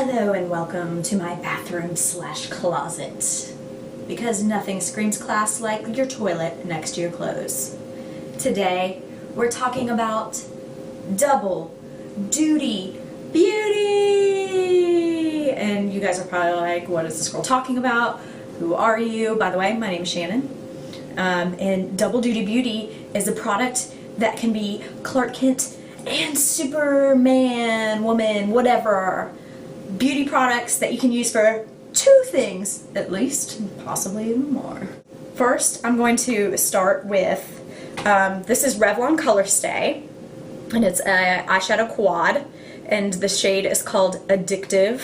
Hello and welcome to my bathroom slash closet, because nothing screams class like your toilet next to your clothes. Today we're talking about double duty beauty, and you guys are probably like, what is this girl talking about? Who are you? By the way, my name is Shannon, and double duty beauty is a product that can be Clark Kent and Superman, woman, whatever. Beauty products that you can use for two things, at least, possibly even more. First, I'm going to start with, this is Revlon Color Stay, and it's an eyeshadow quad, and the shade is called Addictive,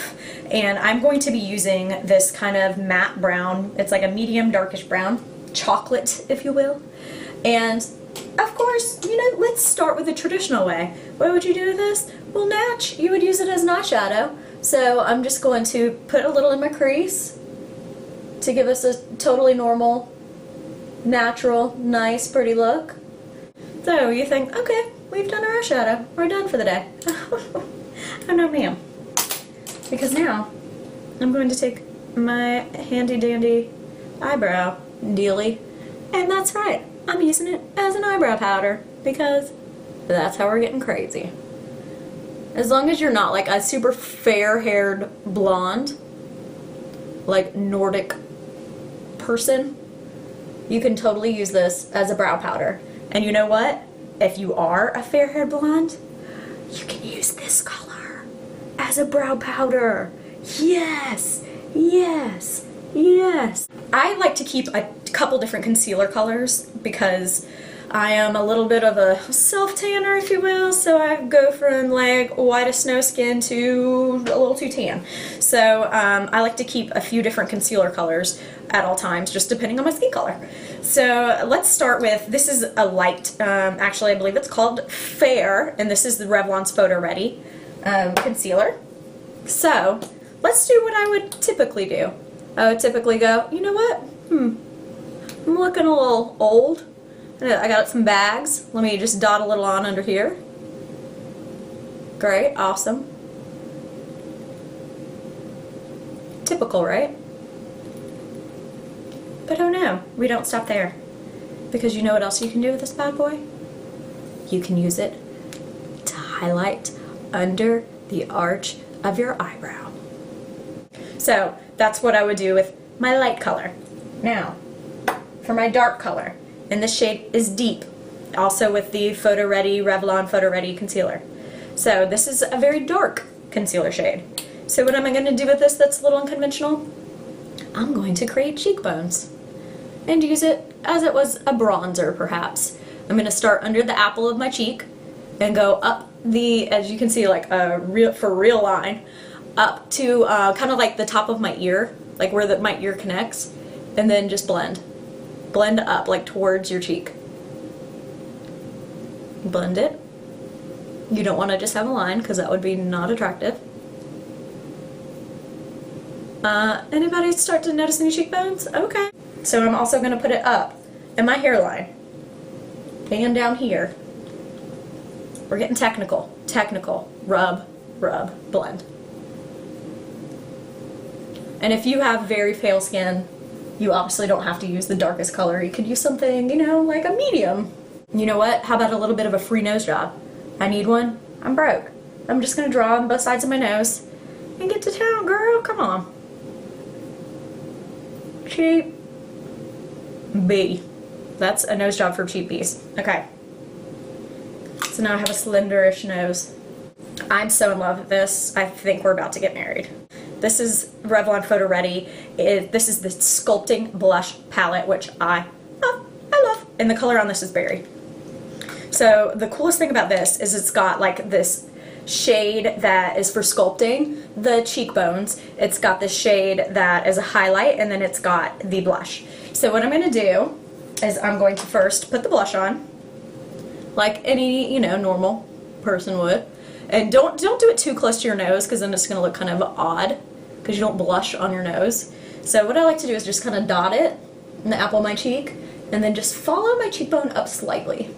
and I'm going to be using this kind of matte brown. It's like a medium darkish brown, chocolate, if you will, and of course, you know, let's start with the traditional way. What would you do with this? Well, natch, you would use it as an eyeshadow. So I'm just going to put a little in my crease to give us a totally normal, natural, nice, pretty look. So you think, okay, we've done our eyeshadow. We're done for the day. Oh no, ma'am. Because now I'm going to take my handy dandy eyebrow dealy, and that's right, I'm using it as an eyebrow powder because that's how we're getting crazy. As long as you're not like a super fair-haired blonde, like Nordic person, you can totally use this as a brow powder. And you know what? If you are a fair-haired blonde, you can use this color as a brow powder. Yes, yes, yes. I like to keep a couple different concealer colors because I am a little bit of a self-tanner, if you will, so I go from like white as snow skin to a little too tan. So I like to keep a few different concealer colors at all times, just depending on my skin color. So let's start with, this is a light, actually I believe it's called Fair, and this is the Revlon's Photo Ready concealer. So let's do what I would typically do. I would typically go, you know what, I'm looking a little old. I got some bags. Let me just dot a little on under here. Great, awesome. Typical, right? But oh no, we don't stop there. Because you know what else you can do with this bad boy? You can use it to highlight under the arch of your eyebrow. So that's what I would do with my light color. Now, for my dark color. And this shade is Deep, also with the Photo Ready, Revlon Photo Ready concealer. So this is a very dark concealer shade. So what am I going to do with this that's a little unconventional? I'm going to create cheekbones and use it as it was a bronzer, perhaps. I'm going to start under the apple of my cheek and go up the, as you can see, like a real line, up to kind of like the top of my ear, like where my ear connects, and then just blend. Blend up, like towards your cheek. Blend it. You don't want to just have a line, because that would be not attractive. Anybody start to notice any cheekbones? Okay. So I'm also going to put it up in my hairline. And down here. We're getting technical. Technical. Rub, rub, blend. And if you have very pale skin, you obviously don't have to use the darkest color. You could use something, you know, like a medium. You know what? How about a little bit of a free nose job? I need one. I'm broke. I'm just going to draw on both sides of my nose and get to town, girl. Come on. Cheap B. That's a nose job for cheap B's. Okay. So now I have a slenderish nose. I'm so in love with this. I think we're about to get married. This is Revlon Photo Ready. This is the Sculpting Blush Palette, which I love. And the color on this is Berry. So the coolest thing about this is it's got like this shade that is for sculpting the cheekbones. It's got this shade that is a highlight, and then it's got the blush. So what I'm going to do is I'm going to first put the blush on, like any, you know, normal person would. And don't do it too close to your nose, because then it's going to look kind of odd, because you don't blush on your nose. So what I like to do is just kind of dot it in the apple of my cheek, and then just follow my cheekbone up slightly.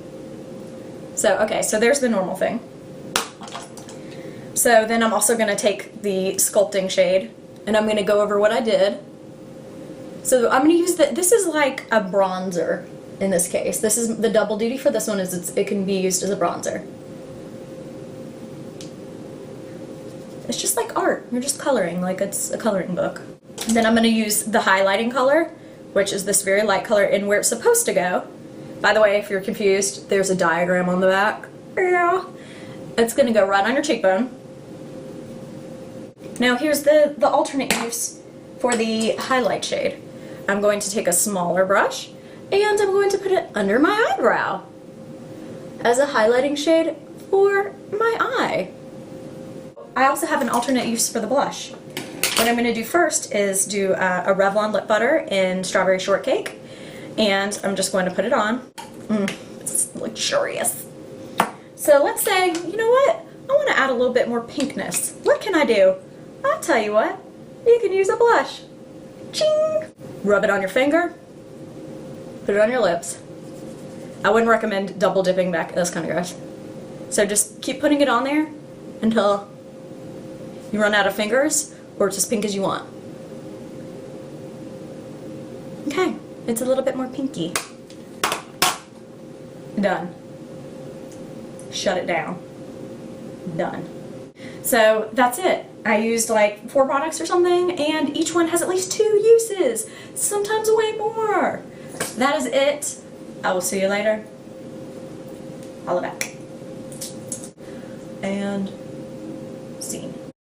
So, okay, so there's the normal thing. So then I'm also going to take the sculpting shade and I'm going to go over what I did. So I'm going to use this is like a bronzer in this case. This is the double duty for this one is it can be used as a bronzer. It's just like art. You're just coloring like it's a coloring book. And then I'm going to use the highlighting color, which is this very light color, and where it's supposed to go. By the way, if you're confused, there's a diagram on the back. Yeah. It's going to go right on your cheekbone. Now here's the alternate use for the highlight shade. I'm going to take a smaller brush and I'm going to put it under my eyebrow as a highlighting shade for my eye. I also have an alternate use for the blush. What I'm going to do first is do a Revlon lip butter in Strawberry Shortcake, and I'm just going to put it on. It's luxurious. So let's say, you know what? I want to add a little bit more pinkness. What can I do? I'll tell you what. You can use a blush. Ching! Rub it on your finger. Put it on your lips. I wouldn't recommend double dipping back. That's kind of gross. So just keep putting it on there until you run out of fingers, or it's as pink as you want. Okay, it's a little bit more pinky. Done. Shut it down. Done. So that's it. I used like 4 products or something, and each one has at least 2 uses, sometimes way more. That is it. I will see you later. Holla back. And scene.